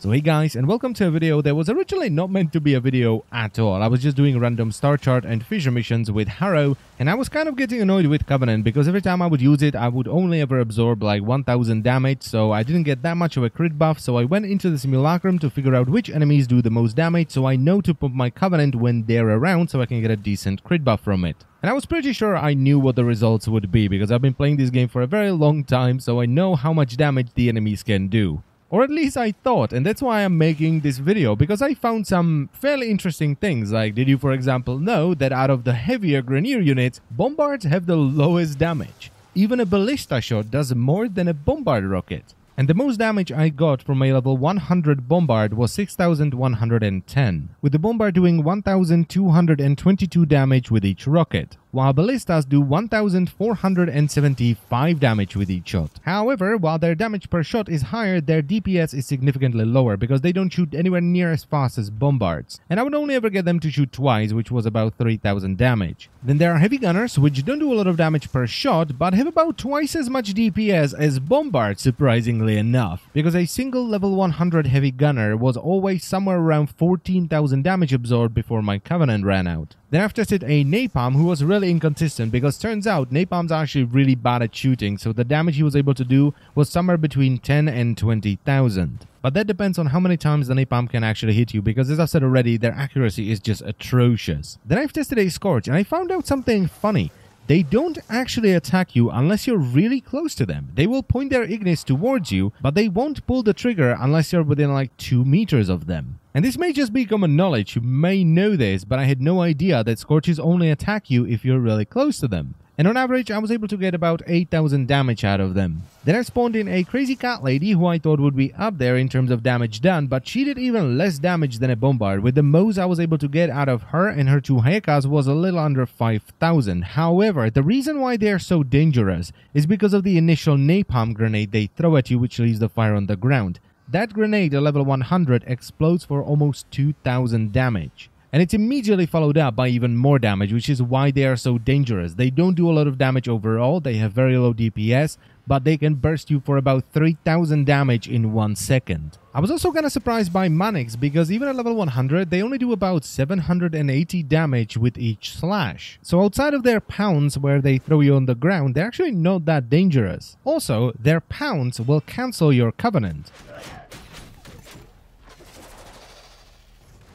So hey guys, and welcome to a video that was originally not meant to be a video at all. I was just doing random star chart and fissure missions with Harrow, and I was kind of getting annoyed with Covenant because every time I would use it, I would only ever absorb like 1000 damage, so I didn't get that much of a crit buff. So I went into the simulacrum to figure out which enemies do the most damage, so I know to put my Covenant when they're around so I can get a decent crit buff from it. And I was pretty sure I knew what the results would be because I've been playing this game for a very long time, so I know how much damage the enemies can do. Or at least I thought, and that's why I'm making this video, because I found some fairly interesting things. Like, did you for example know that out of the heavier Grineer units, Bombards have the lowest damage? Even a ballista shot does more than a Bombard rocket. And the most damage I got from a level 100 Bombard was 6110, with the Bombard doing 1222 damage with each rocket, while ballistas do 1475 damage with each shot. However, while their damage per shot is higher, their DPS is significantly lower because they don't shoot anywhere near as fast as Bombards. And I would only ever get them to shoot twice, which was about 3000 damage. Then there are heavy gunners, which don't do a lot of damage per shot, but have about twice as much DPS as Bombards, surprisingly enough, because a single level 100 heavy gunner was always somewhere around 14,000 damage absorbed before my Covenant ran out. Then I've tested a Napalm who was really inconsistent because turns out Napalm's actually really bad at shooting, so the damage he was able to do was somewhere between 10 and 20,000. But that depends on how many times the Napalm can actually hit you, because as I've said already, their accuracy is just atrocious. Then I've tested a Scorch and I found out something funny. They don't actually attack you unless you're really close to them. They will point their Ignis towards you, but they won't pull the trigger unless you're within like 2 meters of them. And this may just be common knowledge, you may know this, but I had no idea that Scorches only attack you if you're really close to them. And on average, I was able to get about 8000 damage out of them. Then I spawned in a crazy cat lady who I thought would be up there in terms of damage done, but she did even less damage than a Bombard, with the most I was able to get out of her and her 2 Hayakas was a little under 5000. However, the reason why they are so dangerous is because of the initial napalm grenade they throw at you, which leaves the fire on the ground. That grenade at level 100 explodes for almost 2000 damage. And it's immediately followed up by even more damage, which is why they are so dangerous. They don't do a lot of damage overall, they have very low DPS, but they can burst you for about 3000 damage in 1 second. I was also kinda surprised by Manix, because even at level 100, they only do about 780 damage with each slash. So outside of their pounds where they throw you on the ground, they're actually not that dangerous. Also, their pounds will cancel your Covenant.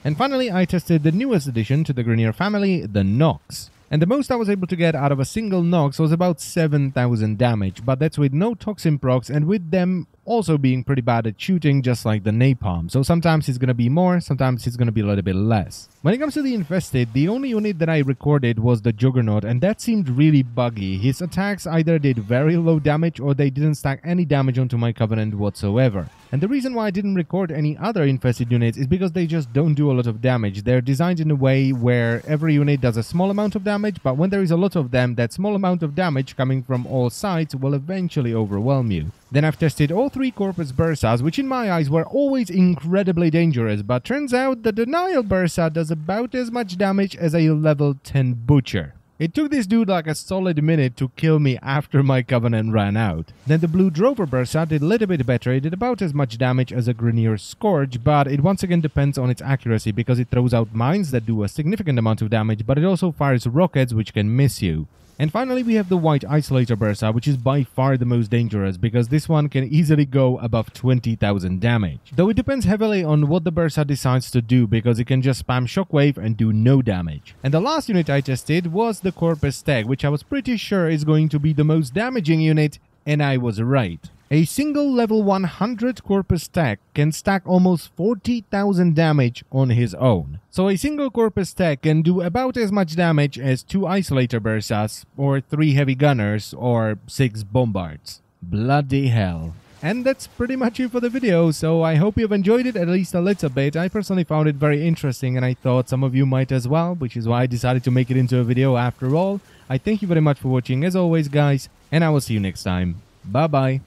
And finally, I tested the newest addition to the Grineer family, the Nox. And the most I was able to get out of a single Nox was about 7000 damage, but that's with no toxin procs and with them also being pretty bad at shooting, just like the Napalm. So sometimes it's going to be more, sometimes it's going to be a little bit less. When it comes to the Infested, the only unit that I recorded was the Juggernaut, and that seemed really buggy. His attacks either did very low damage or they didn't stack any damage onto my Covenant whatsoever. And the reason why I didn't record any other Infested units is because they just don't do a lot of damage. They're designed in a way where every unit does a small amount of damage, but when there is a lot of them, that small amount of damage coming from all sides will eventually overwhelm you. Then I've tested all 3 Corpus Bursas, which in my eyes were always incredibly dangerous, but turns out the Denial Bursa does about as much damage as a level 10 Butcher. It took this dude like a solid minute to kill me after my Covenant ran out. Then the Blue Drover Bursa did a little bit better. It did about as much damage as a Grineer Scourge, but it once again depends on its accuracy because it throws out mines that do a significant amount of damage, but it also fires rockets which can miss you. And finally, we have the White Isolator Bursa, which is by far the most dangerous, because this one can easily go above 20,000 damage. Though it depends heavily on what the Bursa decides to do, because it can just spam Shockwave and do no damage. And the last unit I tested was the Corpus Stag, which I was pretty sure is going to be the most damaging unit, and I was right. A single level 100 Corpus Stag can stack almost 40,000 damage on his own. So a single Corpus Stag can do about as much damage as 2 Isolator Bursas, or 3 Heavy Gunners, or 6 Bombards. Bloody hell. And that's pretty much it for the video, so I hope you've enjoyed it at least a little bit. I personally found it very interesting and I thought some of you might as well, which is why I decided to make it into a video after all. I thank you very much for watching as always guys, and I will see you next time. Bye bye.